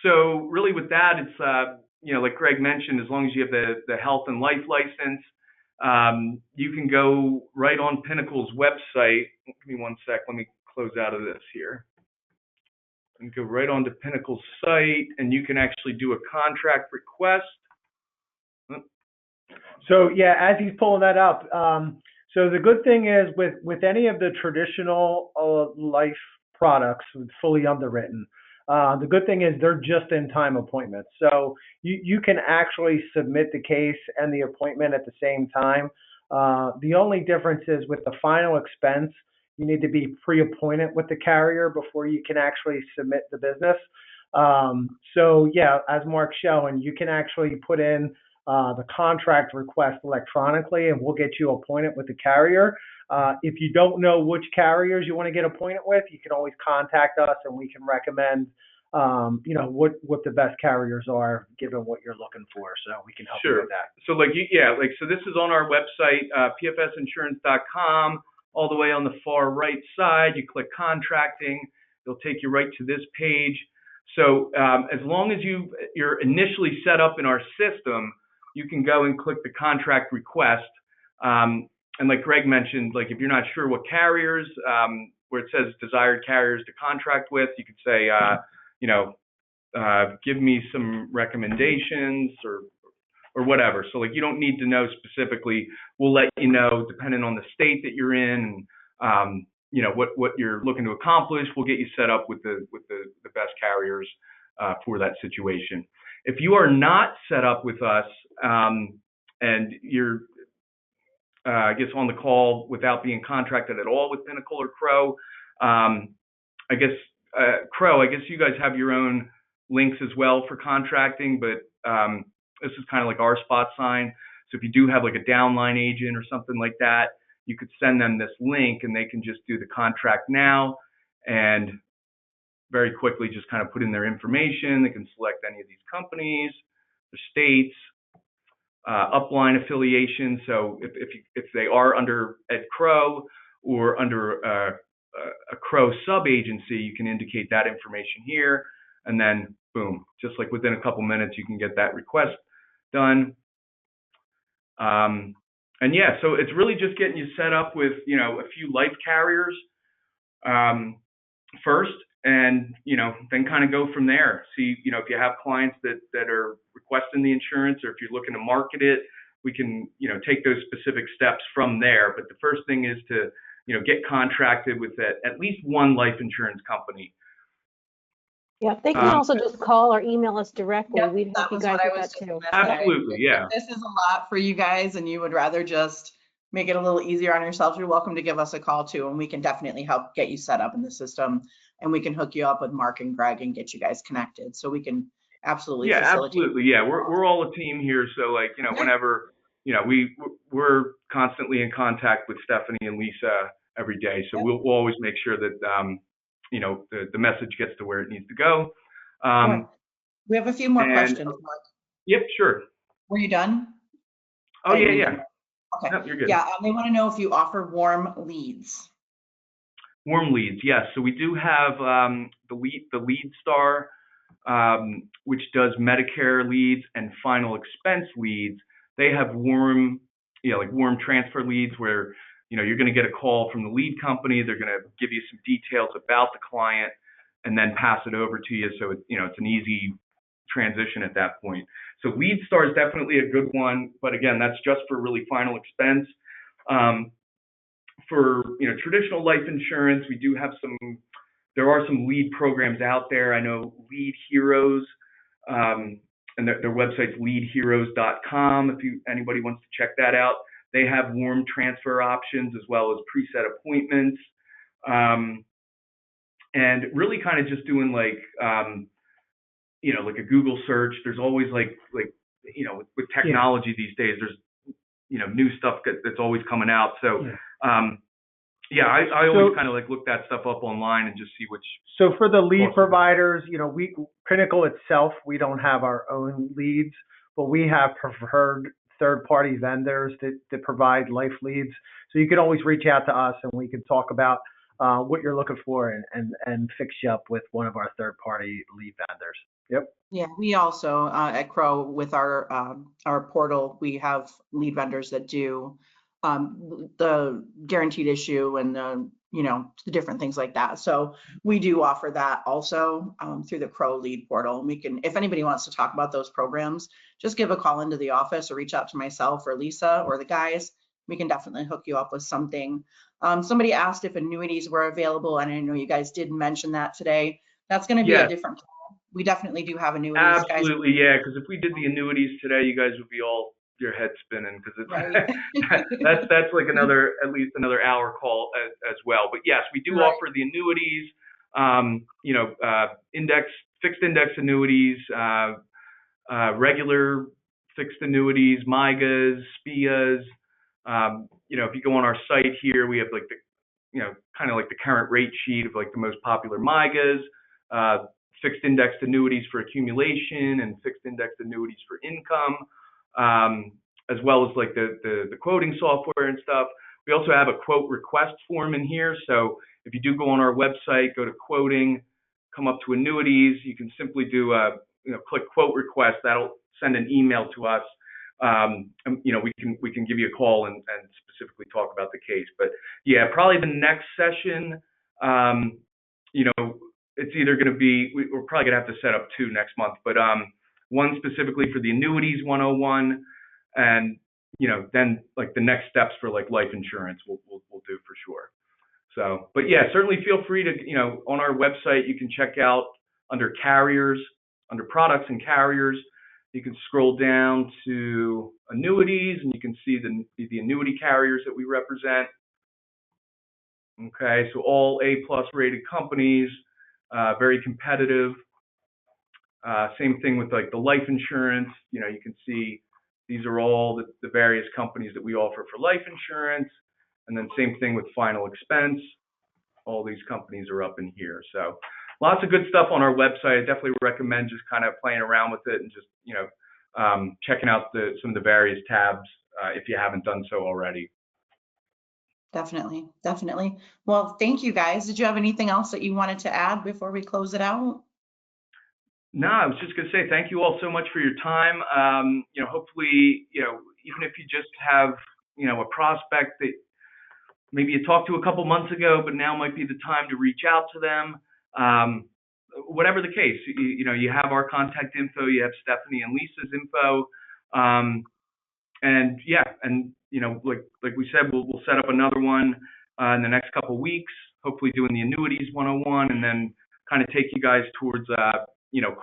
So really with that, it's, like Greg mentioned, as long as you have the health and life license, you can go right on Pinnacle's website. Give me one sec. Let me close out of this here. And go right onto Pinnacle's site, and you can actually do a contract request. So yeah, as he's pulling that up, so the good thing is with any of the traditional life products, fully underwritten, the good thing is they're just-in-time appointments. So you can actually submit the case and the appointment at the same time. The only difference is with the final expense, you need to be pre-appointed with the carrier before you can actually submit the business. So yeah, as Mark's showing, you can actually put in the contract request electronically, and we'll get you appointed with the carrier. If you don't know which carriers you want to get appointed with, you can always contact us, and we can recommend what the best carriers are given what you're looking for, so we can help you Sure. with that. So so this is on our website, pfsinsurance.com. All the way on the far right side, you click contracting. It'll take you right to this page. So as long as you're initially set up in our system, you can go and click the contract request. And like Greg mentioned, like if you're not sure what carriers, where it says desired carriers to contract with, you could say, give me some recommendations or whatever. So like you don't need to know specifically. We'll let you know depending on the state that you're in, and what you're looking to accomplish. We'll get you set up with the best carriers for that situation. If you are not set up with us and you're I guess on the call without being contracted at all with Pinnacle or Crowe, Crowe, I guess you guys have your own links as well for contracting, but this is kind of like our spot sign. So if you do have like a downline agent or something like that, you could send them this link and they can just do the contract now and very quickly just kind of put in their information. They can select any of these companies, the states, upline affiliation. So if they are under Ed Crowe or under a Crowe sub-agency, you can indicate that information here, and then boom, just like within a couple minutes, you can get that request done. And yeah, so it's really just getting you set up with, a few life carriers first, and, then kind of go from there. See, if you have clients that are requesting the insurance, or if you're looking to market it, we can, take those specific steps from there. But the first thing is to, get contracted with at least one life insurance company. Yeah, they can also just call or email us directly. Yep, We'd help you guys with that too. Absolutely, yeah. If this is a lot for you guys and you would rather just make it a little easier on yourselves, you're welcome to give us a call too, and we can definitely help get you set up in the system, and we can hook you up with Mark and Greg and get you guys connected. So we can absolutely facilitate. Absolutely, yeah. We're all a team here, so like whenever we're constantly in contact with Stephanie and Lisa every day, so we'll always make sure that the message gets to where it needs to go. We have a few more questions, Mark. Yep, sure. Were you done? Oh, yeah. Okay. No, you're good. Yeah, they want to know if you offer warm leads. Warm leads, yes. So we do have the Lead Star, which does Medicare leads and final expense leads. They have warm transfer leads where you're going to get a call from the lead company. They're going to give you some details about the client and then pass it over to you. So it's an easy transition at that point. So Lead Star is definitely a good one, but again, that's just for really final expense. For traditional life insurance, we do have there are some lead programs out there. I know Lead Heroes, and their website's leadheroes.com. If anybody wants to check that out, they have warm transfer options as well as preset appointments, and really kind of just doing like a Google search. There's always with technology these days, there's new stuff that's always coming out. So I always kind of look that stuff up online and just see which. So for the lead providers, Pinnacle itself, we don't have our own leads, but we have preferred third-party vendors that provide life leads. So you can always reach out to us and we can talk about what you're looking for and fix you up with one of our third-party lead vendors. Yep. Yeah, we also at Crowe with our portal, we have lead vendors that do the guaranteed issue and the different things like that. So we do offer that also through the Crowe lead portal. We can, if anybody wants to talk about those programs, just give a call into the office or reach out to myself or Lisa or the guys. We can definitely hook you up with something. Somebody asked if annuities were available, and I know you guys did mention that today. That's going to be a different call. We definitely do have annuities. Absolutely, guys. Yeah, because if we did the annuities today, you guys would be all your head spinning because it's right. that's like at least another hour call as well. But yes, we do offer the annuities, fixed index annuities, regular fixed annuities, MIGAs, SPIAs. If you go on our site here, we have kind of like the current rate sheet of like the most popular MIGAs, fixed indexed annuities for accumulation and fixed indexed annuities for income, as well as like the quoting software and stuff. We also have a quote request form in here. So if you do go on our website, go to quoting, come up to annuities, you can simply do click quote request. That'll send an email to us. And, we can give you a call and specifically talk about the case. But yeah, probably the next session, it's either going to be, we're probably going to have to set up 2 next month, but one specifically for the annuities 101, and then like the next steps for like life insurance we'll do for sure. So, but yeah, certainly feel free to, on our website, you can check out under carriers, under products and carriers, you can scroll down to annuities and you can see the annuity carriers that we represent. Okay, so all A+ rated companies, very competitive. Same thing with like the life insurance, you can see these are all the various companies that we offer for life insurance. And then same thing with final expense. All these companies are up in here. So lots of good stuff on our website. I definitely recommend just kind of playing around with it and just, checking out some of the various tabs if you haven't done so already. Definitely. Well, thank you guys. Did you have anything else that you wanted to add before we close it out? No, I was just going to say thank you all so much for your time. Hopefully, even if you just have, a prospect that maybe you talked to a couple months ago, but now might be the time to reach out to them. Whatever the case, you have our contact info, you have Stephanie and Lisa's info. And yeah, and like we said, we'll set up another one in the next couple weeks, hopefully doing the annuities 101, and then kind of take you guys towards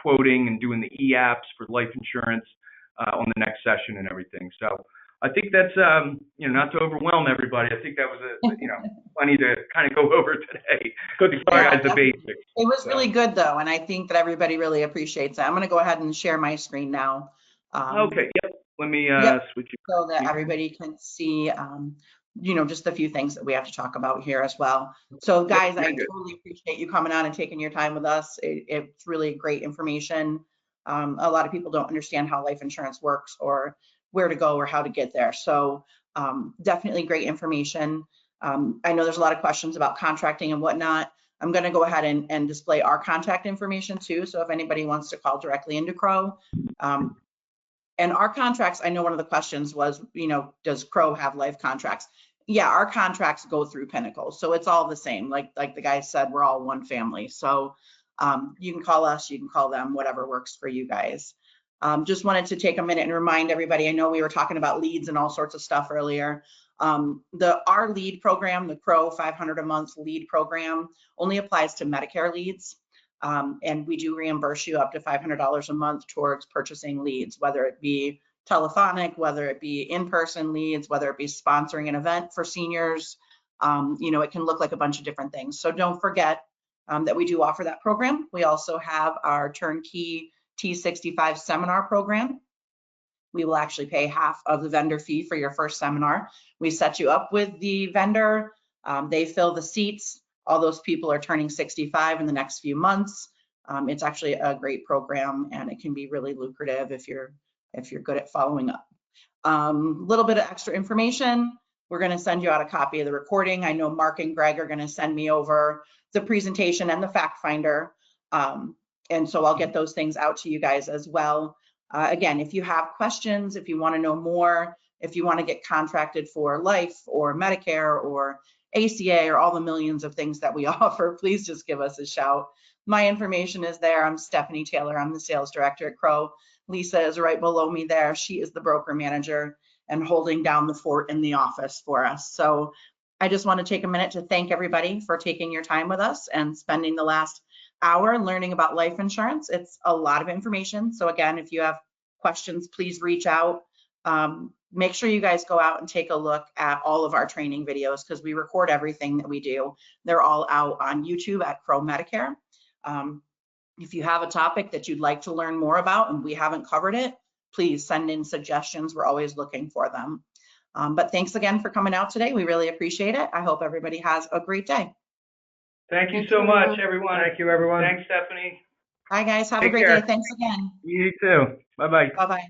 quoting and doing the e-apps for life insurance on the next session and everything. So I think that's not to overwhelm everybody. I think that was plenty to kind of go over today. Good to guys the basics. It was really good though, and I think that everybody really appreciates that. I'm going to go ahead and share my screen now. Okay. Yep. Let me switch it so that everybody can see, just a few things that we have to talk about here as well. So guys, I totally appreciate you coming on and taking your time with us. It's really great information. A lot of people don't understand how life insurance works or where to go or how to get there. So definitely great information. I know there's a lot of questions about contracting and whatnot. I'm going to go ahead and display our contact information too. So if anybody wants to call directly into Crowe, and our contracts, I know one of the questions was, does Crowe have life contracts? Yeah, our contracts go through Pinnacle. So it's all the same. Like the guy said, we're all one family. So you can call us, you can call them, whatever works for you guys. Just wanted to take a minute and remind everybody, I know we were talking about leads and all sorts of stuff earlier. Our lead program, the Crowe 500 a month lead program, only applies to Medicare leads. And we do reimburse you up to $500 a month towards purchasing leads, whether it be telephonic, whether it be in-person leads, whether it be sponsoring an event for seniors. It can look like a bunch of different things. So don't forget that we do offer that program. We also have our turnkey T65 seminar program. We will actually pay half of the vendor fee for your first seminar. We set you up with the vendor. They fill the seats. All those people are turning 65 in the next few months. It's actually a great program, and it can be really lucrative if you're good at following up. Little bit of extra information. We're going to send you out a copy of the recording. I know Mark and Greg are going to send me over the presentation and the fact finder. And so I'll get those things out to you guys as well. Again, if you have questions, if you want to know more, if you want to get contracted for life or Medicare or ACA or all the millions of things that we offer, please just give us a shout. My information is there. I'm Stephanie Taylor. I'm the sales director at Crowe. Lisa is right below me there. She is the broker manager and holding down the fort in the office for us. So I just want to take a minute to thank everybody for taking your time with us and spending the last hour learning about life insurance. It's a lot of information. So again, if you have questions, please reach out. Make sure you guys go out and take a look at all of our training videos because we record everything that we do. They're all out on YouTube at Crowe Medicare. If you have a topic that you'd like to learn more about and we haven't covered it, please send in suggestions. We're always looking for them. But thanks again for coming out today. We really appreciate it. I hope everybody has a great day. Thank you so much, everyone. Thank you, everyone. Thanks, Stephanie. Hi, guys. Have a Take great care. day. Thanks again. You too. Bye-bye. Bye-bye.